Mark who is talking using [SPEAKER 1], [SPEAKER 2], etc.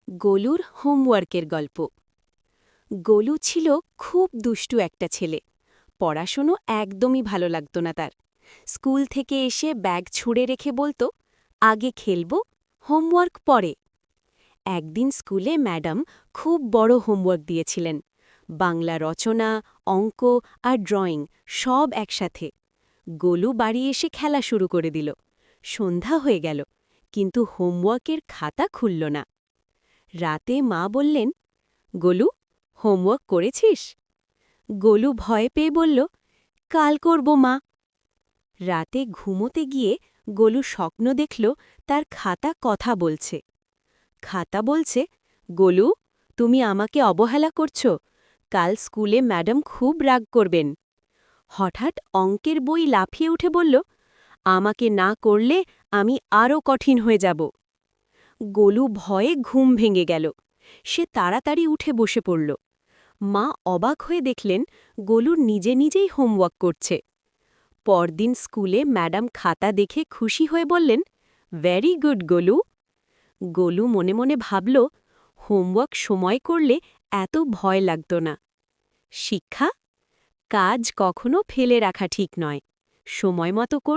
[SPEAKER 1] গোলুর হোমওয়ার্কের গল্প। গোলু ছিল খুব দুষ্টু একটা ছেলে। পড়াশুনো একদমই ভালো লাগত না তার। স্কুল থেকে এসে ব্যাগ ছুঁড়ে রেখে বলতো, আগে খেলব, হোমওয়ার্ক পরে। একদিন স্কুলে ম্যাডাম খুব বড় হোমওয়ার্ক দিয়েছিলেন। বাংলা রচনা, অঙ্ক আর ড্রয়িং সব একসাথে। গোলু বাড়ি এসে খেলা শুরু করে দিল। সন্ধ্যা হয়ে গেল, কিন্তু হোমওয়ার্কের খাতা খুলল না। রাতে মা বললেন, গোলু, হোমওয়ার্ক করেছিস? গোলু ভয় পেয়ে বলল, কাল করব মা। রাতে ঘুমোতে গিয়ে গোলু স্বপ্ন দেখল তার খাতা কথা বলছে। খাতা বলছে, গোলু, তুমি আমাকে অবহেলা করছ, কাল স্কুলে ম্যাডাম খুব রাগ করবেন। হঠাৎ অঙ্কের বই লাফিয়ে উঠে বলল, আমাকে না করলে আমি আরও কঠিন হয়ে যাব। গোলু ভয়ে ঘুম ভেঙে গেল। সে তাড়াতাড়ি উঠে বসে পড়ল। মা অবাক হয়ে দেখলেন গোলু নিজে নিজেই হোমওয়ার্ক করছে। পরদিন স্কুলে ম্যাডাম খাতা দেখে খুশি হয়ে বললেন, ভেরি গুড গোলু। গোলু মনে মনে ভাবল, হোমওয়ার্ক সময় করলে এত ভয় লাগত না। শিক্ষা: কাজ কখনো ফেলে রাখা ঠিক নয়, সময় মতো করলে